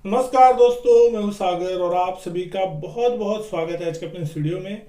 नमस्कार दोस्तों, मैं हूं सागर और आप सभी का बहुत बहुत स्वागत है आज के अपने इस वीडियो में।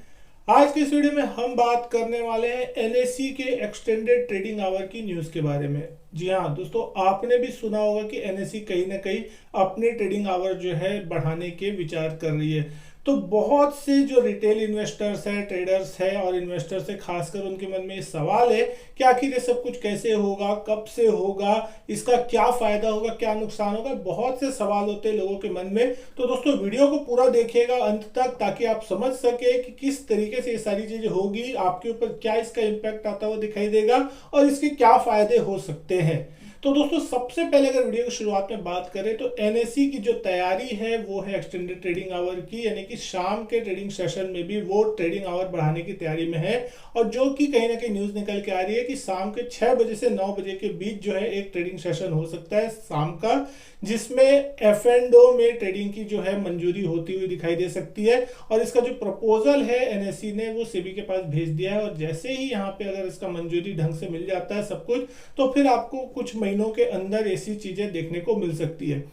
आज के इस वीडियो में हम बात करने वाले हैं एनएससी के एक्सटेंडेड ट्रेडिंग आवर की न्यूज़ के बारे में। जी हाँ दोस्तों, आपने भी सुना होगा कि एनएससी कहीं ना कहीं अपने ट्रेडिंग आवर जो है बढ़ाने के विचार कर रही है। तो बहुत से जो रिटेल इन्वेस्टर्स हैं, ट्रेडर्स हैं और इन्वेस्टर्स है, खासकर उनके मन में ये सवाल है कि आखिर ये सब कुछ कैसे होगा, कब से होगा, इसका क्या फायदा होगा, क्या नुकसान होगा। बहुत से सवाल होते हैं लोगों के मन में। तो दोस्तों वीडियो को पूरा देखिएगा अंत तक, ताकि आप समझ सके कि किस तरीके से ये सारी चीजें होगी, आपके ऊपर क्या इसका इम्पैक्ट आता हुआ दिखाई देगा और इसके क्या फायदे हो सकते हैं। तो दोस्तों सबसे पहले अगर वीडियो की शुरुआत में बात करें तो एनएससी की जो तैयारी है वो है एक्सटेंडेड ट्रेडिंग आवर की, यानी कि शाम के ट्रेडिंग सेशन में भी वो ट्रेडिंग आवर बढ़ाने की तैयारी में है। और जो कि कहीं ना कहीं न्यूज निकल के आ रही है कि शाम के 6 बजे से 9 बजे के बीच जो है एक ट्रेडिंग सेशन हो सकता है शाम का, जिसमें एफ एंड ओ में ट्रेडिंग की जो है मंजूरी होती हुई दिखाई दे सकती है। और इसका जो प्रपोजल है एनएससी ने वो सेबी के पास भेज दिया है, और जैसे ही यहाँ पे अगर इसका मंजूरी ढंग से मिल जाता है सब कुछ, तो फिर आपको कुछ महीनों के अंदर ऐसी चीजें देखने को मिल सकती है।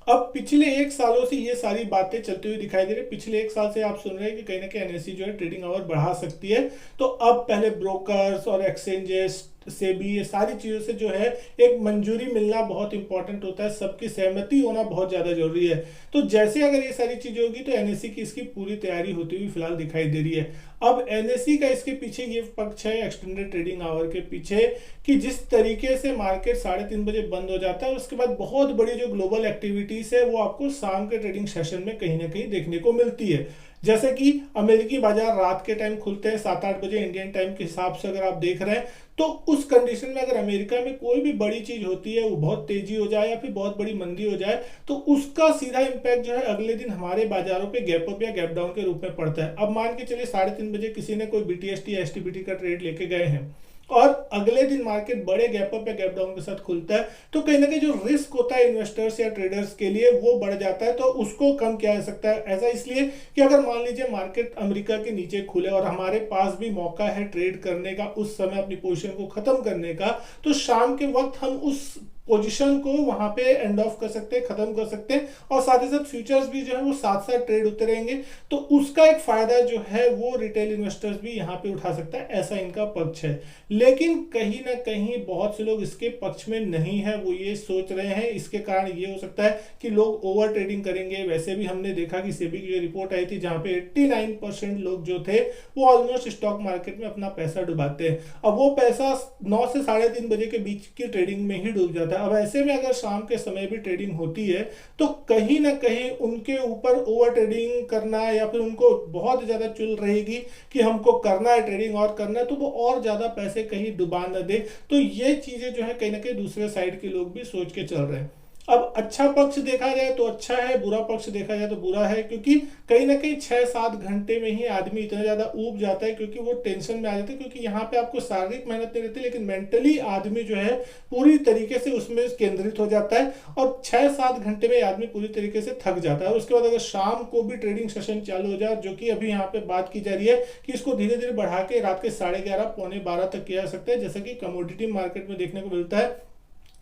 अब पिछले 1 सालों से ये सारी बातें चलती हुई दिखाई दे रही है। पिछले 1 साल से आप सुन रहे हैं कि कहीं ना कहीं एनएससी जो है ट्रेडिंग आवर बढ़ा सकती है। तो अब पहले ब्रोकर्स और एक्सचेंजेस से भी ये सारी चीजों से जो है एक मंजूरी मिलना बहुत इंपॉर्टेंट होता है, सबकी सहमति होना बहुत ज्यादा जरूरी है। तो जैसे अगर ये सारी चीजें होगी तो एनएससी की इसकी पूरी तैयारी होती हुई फिलहाल दिखाई दे रही है। अब एनएससी का इसके पीछे ये पक्ष है एक्सटेंडेड ट्रेडिंग आवर के पीछे कि जिस तरीके से मार्केट 3:30 बजे बंद हो जाता है, उसके बाद बहुत बड़ी जो ग्लोबल एक्टिविटीज है वो आपको शाम के ट्रेडिंग सेशन में कहीं ना कहीं देखने को मिलती है। जैसे कि अमेरिकी बाजार रात के टाइम खुलते हैं 7-8 बजे इंडियन टाइम के हिसाब से, अगर आप देख रहे हैं तो उस कंडीशन में अगर अमेरिका में कोई भी बड़ी चीज होती है, वो बहुत तेजी हो जाए या फिर बहुत बड़ी मंदी हो जाए, तो उसका सीधा इंपैक्ट जो है अगले दिन हमारे बाजारों पे गैप अप या गैप डाउन के रूप में पड़ता है। अब मान के चलिए 3:30 बजे किसी ने कोई बीटीएसटी या एसटीबीटी का ट्रेड लेके गए हैं और अगले दिन मार्केट बड़े गैप अप या गैप डाउन के साथ खुलता है, तो कहीं ना कहीं जो रिस्क होता है इन्वेस्टर्स या ट्रेडर्स के लिए वो बढ़ जाता है। तो उसको कम किया जा सकता है। ऐसा इसलिए कि अगर मान लीजिए मार्केट अमेरिका के नीचे खुले और हमारे पास भी मौका है ट्रेड करने का, उस समय अपनी पोजीशन को खत्म करने का, तो शाम के वक्त हम उस पोजीशन को वहां पे एंड ऑफ कर सकते हैं, खत्म कर सकते हैं, और साथ ही साथ फ्यूचर्स भी जो है वो साथ साथ ट्रेड होते रहेंगे। तो उसका एक फायदा जो है वो रिटेल इन्वेस्टर्स भी यहाँ पे उठा सकता है, ऐसा इनका पक्ष है। लेकिन कहीं ना कहीं बहुत से लोग इसके पक्ष में नहीं है, वो ये सोच रहे हैं। इसके कारण ये हो सकता है कि लोग ओवर ट्रेडिंग करेंगे। वैसे भी हमने देखा कि सेबी की जो रिपोर्ट आई थी जहां पे 89% लोग जो थे वो ऑलमोस्ट स्टॉक मार्केट में अपना पैसा डुबाते हैं। अब वो पैसा 9 से 3:30 बजे के बीच की ट्रेडिंग में ही डूब जाता है। अब ऐसे में अगर शाम के समय भी ट्रेडिंग होती है तो कहीं ना कहीं उनके ऊपर ओवर ट्रेडिंग करना है, या फिर उनको बहुत ज्यादा चुल रहेगी कि हमको करना है ट्रेडिंग और करना है, तो वो और ज्यादा पैसे कहीं डुबा न दे। तो ये चीजें जो है कहीं ना कहीं दूसरे साइड के लोग भी सोच के चल रहे हैं। अब अच्छा पक्ष देखा जाए तो अच्छा है, बुरा पक्ष देखा जाए तो बुरा है, क्योंकि कहीं ना कहीं 6-7 घंटे में ही आदमी इतना ज्यादा ऊब जाता है, क्योंकि वो टेंशन में आ जाता है। क्योंकि यहाँ पे आपको शारीरिक मेहनत नहीं रहती, लेकिन मेंटली आदमी जो है पूरी तरीके से उसमें केंद्रित हो जाता है, और 6-7 घंटे में आदमी पूरी तरीके से थक जाता है। और उसके बाद अगर शाम को भी ट्रेडिंग सेशन चालू हो जाए, जो कि अभी यहाँ पे बात की जा रही है कि इसको धीरे धीरे बढ़ा के रात के 11:30 पौने 12 तक किया जा सकता है, जैसा कि कमोडिटी मार्केट में देखने को मिलता है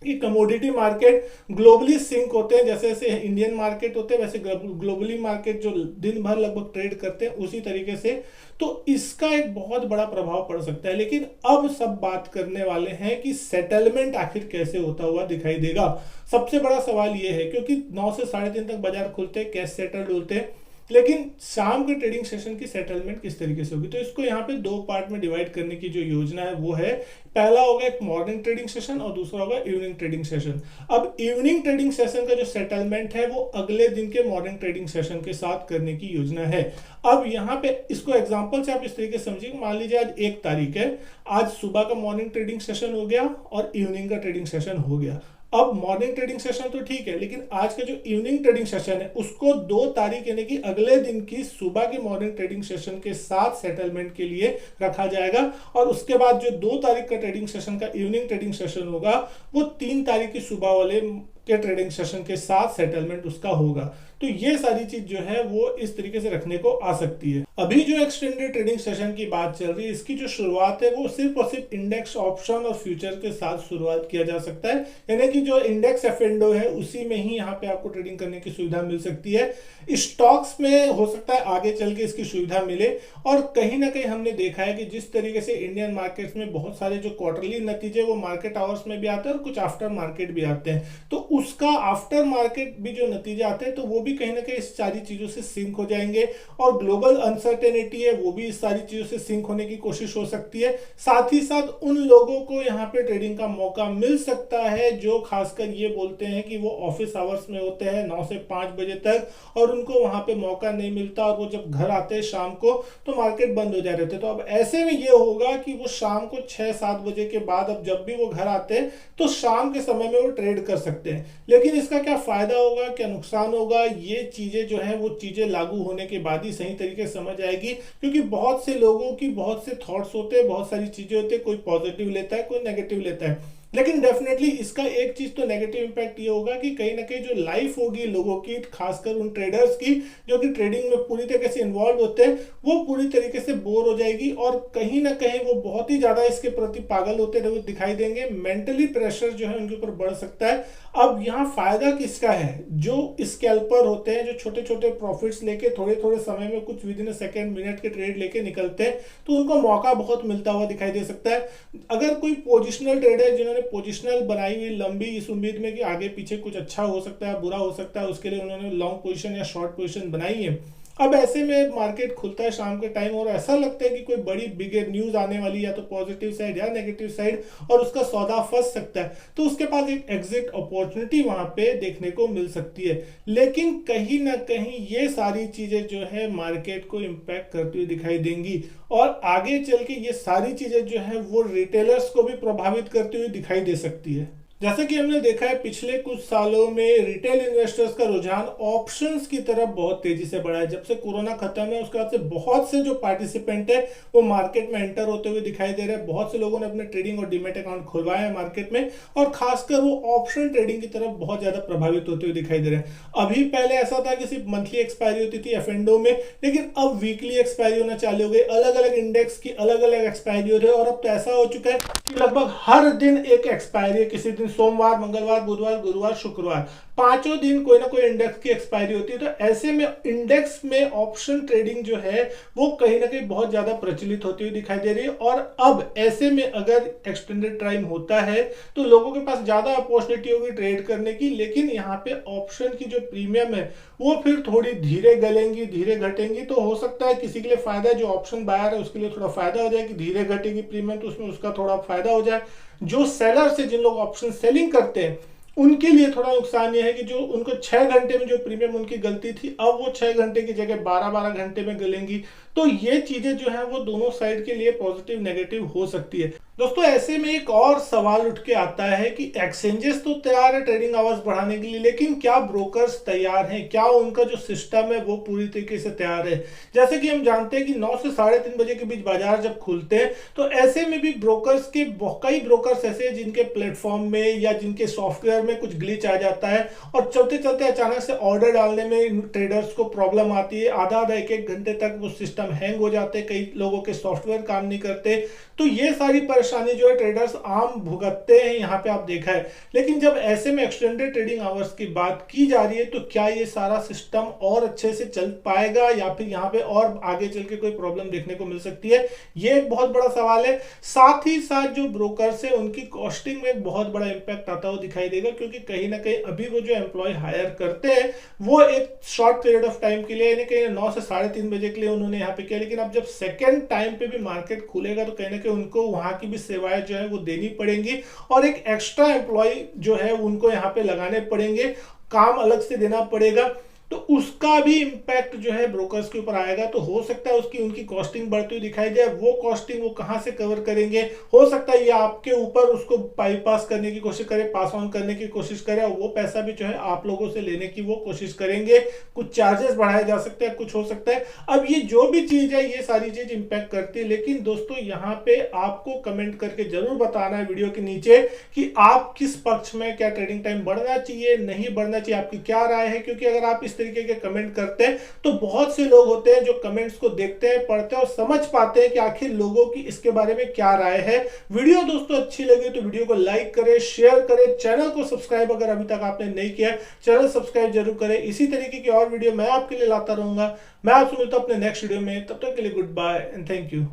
कि कमोडिटी मार्केट ग्लोबली सिंक होते हैं। जैसे जैसे इंडियन मार्केट होते हैं वैसे ग्लोबली मार्केट जो दिन भर लगभग ट्रेड करते हैं उसी तरीके से। तो इसका एक बहुत बड़ा प्रभाव पड़ सकता है। लेकिन अब सब बात करने वाले हैं कि सेटलमेंट आखिर कैसे होता हुआ दिखाई देगा। सबसे बड़ा सवाल यह है, क्योंकि 9 से 3:30 तक बाजार खुलते हैं, कैश सेटल्ड होते हैं, लेकिन शाम के ट्रेडिंग सेशन की सेटलमेंट किस तरीके से होगी। तो इसको यहाँ पे 2 पार्ट में डिवाइड करने की जो योजना है वो है, पहला होगा एक मॉर्निंग ट्रेडिंग सेशन और दूसरा होगा इवनिंग ट्रेडिंग सेशन। अब इवनिंग ट्रेडिंग सेशन का जो सेटलमेंट है वो अगले दिन के मॉर्निंग ट्रेडिंग सेशन के साथ करने की योजना है। अब यहाँ पे इसको एग्जांपल से आप इस तरीके से समझिए, मान लीजिए आज 1 तारीख है, आज सुबह का मॉर्निंग ट्रेडिंग सेशन हो गया और इवनिंग का ट्रेडिंग सेशन हो गया। अब मॉर्निंग ट्रेडिंग सेशन तो ठीक है, लेकिन आज का जो इवनिंग ट्रेडिंग सेशन है उसको 2 तारीख यानी कि अगले दिन की सुबह के मॉर्निंग ट्रेडिंग सेशन के साथ सेटलमेंट के लिए रखा जाएगा। और उसके बाद जो 2 तारीख का ट्रेडिंग सेशन का इवनिंग ट्रेडिंग सेशन होगा वो 3 तारीख की सुबह वाले के ट्रेडिंग सेशन के साथ सेटलमेंट उसका होगा। तो ये सारी चीज जो है वो इस तरीके से रखने को आ सकती है। अभी जो एक्सटेंडेड ट्रेडिंग सेशन की बात चल रही है, इसकी जो शुरुआत है वो सिर्फ और सिर्फ इंडेक्स ऑप्शन और फ्यूचर के साथ शुरुआत किया जा सकता है, यानी कि जो इंडेक्स एफएनडो है उसी में ही यहाँ पे आपको ट्रेडिंग करने की सुविधा मिल सकती है। स्टॉक्स में हो सकता है आगे चल के इसकी सुविधा मिले। और कहीं ना कहीं हमने देखा है कि जिस तरीके से इंडियन मार्केट्स में बहुत सारे जो क्वार्टरली नतीजे वो मार्केट आवर्स में भी आते हैं और कुछ आफ्टर मार्केट भी आते हैं, तो उसका आफ्टर मार्केट भी जो नतीजे आते हैं तो वो भी कहीं ना कहीं इस सारी चीजों से सिंक हो जाएंगे। और ग्लोबल अनसर्टेनिटी है वो भी इस सारी चीजों से सिंक होने की कोशिश हो सकती है। साथ ही साथ उन लोगों को यहाँ पे ट्रेडिंग का मौका मिल सकता है जो खासकर ये बोलते हैं कि वो ऑफिस आवर्स में होते हैं 9 से 5 बजे तक, और उनको वहां पे मौका नहीं मिलता, और वो जब घर आते हैं शाम को तो मार्केट बंद हो जा रहे थे। तो अब ऐसे में ये होगा कि वो शाम को 6-7 बजे के बाद अब जब भी वो घर आते हैं तो शाम के समय में वो ट्रेड कर सकते हैं। लेकिन इसका क्या फायदा होगा, क्या नुकसान होगा, ये चीजें जो है वो चीजें लागू होने के बाद ही सही तरीके से समझ आएगी। क्योंकि बहुत से लोगों की बहुत से थॉट्स होते हैं, बहुत सारी चीजें होती है, कोई पॉजिटिव लेता है कोई नेगेटिव लेता है। लेकिन डेफिनेटली इसका एक चीज तो नेगेटिव इंपैक्ट ये होगा कि कहीं ना कहीं जो लाइफ होगी लोगों की, खासकर उन ट्रेडर्स की जो कि ट्रेडिंग में पूरी तरीके से इन्वॉल्व होते हैं, वो पूरी तरीके से बोर हो जाएगी और कहीं ना कहीं वो बहुत ही ज्यादा इसके प्रति पागल होते हुए दिखाई देंगे। मेंटली प्रेशर जो है उनके ऊपर बढ़ सकता है। अब यहाँ फायदा किसका है? जो स्कैल्पर होते हैं, जो छोटे छोटे प्रॉफिट्स लेके थोड़े थोड़े समय में कुछ विद इन सेकेंड मिनट के ट्रेड लेके निकलते हैं, तो उनको मौका बहुत मिलता हुआ दिखाई दे सकता है। अगर कोई पोजिशनल ट्रेडर जिन्होंने पोजिशनल बनाई हुई लंबी इस उम्मीद में कि आगे पीछे कुछ अच्छा हो सकता है बुरा हो सकता है, उसके लिए उन्होंने लॉन्ग पोजीशन या शॉर्ट पोजीशन बनाई है, अब ऐसे में मार्केट खुलता है शाम के टाइम और ऐसा लगता है कि कोई बड़ी बिग न्यूज आने वाली, या तो पॉजिटिव साइड या नेगेटिव साइड, और उसका सौदा फंस सकता है, तो उसके पास एक एग्जिट अपॉर्चुनिटी वहां पे देखने को मिल सकती है। लेकिन कहीं ना कहीं ये सारी चीजें जो है मार्केट को इंपैक्ट करती हुई दिखाई देंगी, और आगे चल के ये सारी चीजें जो है वो रिटेलर्स को भी प्रभावित करती हुई दिखाई दे सकती है। जैसे कि हमने देखा है पिछले कुछ सालों में रिटेल इन्वेस्टर्स का रुझान ऑप्शंस की तरफ बहुत तेजी से बढ़ा है। जब से कोरोना खत्म है उसके बाद से बहुत से जो पार्टिसिपेंट है वो मार्केट में एंटर होते हुए दिखाई दे रहे हैं। बहुत से लोगों ने अपने ट्रेडिंग और डीमैट अकाउंट खुलवाए हैं मार्केट में, और खासकर वो ऑप्शन ट्रेडिंग की तरफ बहुत ज्यादा प्रभावित होते हुए दिखाई दे रहे हैं। अभी पहले ऐसा था कि सिर्फ मंथली एक्सपायरी होती थी एफएनडो में, लेकिन अब वीकली एक्सपायरी होना चालू हो गई। अलग अलग इंडेक्स की अलग अलग एक्सपायरी हो रही है, और अब तो ऐसा हो चुका है कि लगभग हर दिन एक एक्सपायरी है। किसी दिन सोमवार, मंगलवार, बुधवार, गुरुवार, शुक्रवार, 5 दिन कोई ना कोई इंडेक्स की एक्सपायरी होती है। तो ऐसे में इंडेक्स में ऑप्शन ट्रेडिंग जो है वो कहीं ना कहीं बहुत ज्यादा प्रचलित होती हुई दिखाई दे रही है। और अब ऐसे में अगर एक्सटेंडेड टाइम होता है तो लोगों के पास ज्यादा अपॉर्चुनिटी होगी ट्रेड करने की। लेकिन यहाँ पे ऑप्शन की जो प्रीमियम है वो फिर थोड़ी धीरे गलेंगी, धीरे घटेंगी। तो हो सकता है किसी के लिए फायदा है, जो ऑप्शन बायर है उसके लिए थोड़ा फायदा हो जाए कि धीरे घटेगी प्रीमियम, तो उसमें उसका थोड़ा फायदा हो जाए। जो सेलर से, जिन लोग ऑप्शन सेलिंग करते हैं, उनके लिए थोड़ा नुकसान यह है कि जो उनको 6 घंटे में जो प्रीमियम उनकी गलती थी, अब वो 6 घंटे की जगह 12-12 घंटे में गलेंगी। तो ये चीजें जो है वो दोनों साइड के लिए पॉजिटिव नेगेटिव हो सकती है। दोस्तों ऐसे में एक और सवाल उठ के आता है कि एक्सचेंजेस तो तैयार है ट्रेडिंग आवर्स बढ़ाने के लिए, लेकिन क्या ब्रोकर्स तैयार हैं? क्या उनका जो सिस्टम है वो पूरी तरीके से तैयार है? जैसे कि हम जानते हैं कि 9 से 3:30 बजे के बीच बाजार जब खुलते हैं, तो ऐसे में भी ब्रोकर्स के कई ब्रोकर्स ऐसे हैं जिनके प्लेटफॉर्म में या जिनके सॉफ्टवेयर में कुछ ग्लिच आ जाता है, और चलते चलते अचानक से ऑर्डर डालने में ट्रेडर्स को प्रॉब्लम आती है। आधा 1-1 घंटे तक वो सिस्टम हैंग हो जाते हैं, कई लोगों के सॉफ्टवेयर काम नहीं करते। तो ये सारी परेशानी जो है ट्रेडर्स आम भुगतते हैं, यहाँ पे आप देखा है। लेकिन जब ऐसे में एक्सटेंडेड ट्रेडिंग आवर्स की बात की जा रही है, तो क्या ये सारा सिस्टम और अच्छे से चल पाएगा, या फिर यहाँ पे और आगे चल के कोई प्रॉब्लम देखने को मिल सकती है? ये एक बहुत बड़ा सवाल है। साथ ही साथ जो ब्रोकर्स है उनकी कॉस्टिंग में एक बहुत बड़ा इंपैक्ट आता हुआ दिखाई देगा, क्योंकि कहीं ना कहीं अभी वो जो एम्प्लॉय हायर करते हैं वो एक शॉर्ट पीरियड ऑफ टाइम के लिए, यानी कहीं 9 से 3:30 बजे के लिए उन्होंने यहाँ पे किया। लेकिन अब जब सेकेंड टाइम पे भी मार्केट खुलेगा तो कहीं ना कहीं उनको वहां की भी सेवाएं जो है वो देनी पड़ेंगी, और एक एक्स्ट्रा एम्प्लॉय जो है उनको यहाँ पे लगाने पड़ेंगे, काम अलग से देना पड़ेगा। तो उसका भी इम्पैक्ट जो है ब्रोकर्स के ऊपर आएगा। तो हो सकता है उसकी उनकी कॉस्टिंग बढ़ती हुई दिखाई दे, वो कॉस्टिंग वो कहां से कवर करेंगे, हो सकता है ये आपके ऊपर उसको बाईपास करने की कोशिश करे, पास ऑन करने की कोशिश करे, और वो पैसा भी जो है आप लोगों से लेने की वो कोशिश करेंगे। कुछ चार्जेस बढ़ाए जा सकते हैं, कुछ हो सकता है। अब ये जो भी चीज है ये सारी चीज इंपैक्ट करती है। लेकिन दोस्तों यहाँ पे आपको कमेंट करके जरूर बताना है वीडियो के नीचे कि आप किस पक्ष में, क्या ट्रेडिंग टाइम बढ़ना चाहिए नहीं बढ़ना चाहिए, आपकी क्या राय है। क्योंकि अगर आप इस तरीके के कमेंट करते हैं तो बहुत से लोग होते हैं जो कमेंट्स को देखते हैं, पढ़ते हैं और समझ पाते हैं कि आखिर लोगों की इसके बारे में क्या राय है। वीडियो दोस्तों अच्छी लगी तो वीडियो को लाइक करें, शेयर करें, चैनल को सब्सक्राइब अगर अभी तक आपने नहीं किया चैनल सब्सक्राइब जरूर करें। इसी तरीके की और वीडियो मैं आपके लिए लाता रहूंगा। मैं आपसे मिलता हूं अपने नेक्स्ट वीडियो में, तब तक के लिए goodbye and thank you.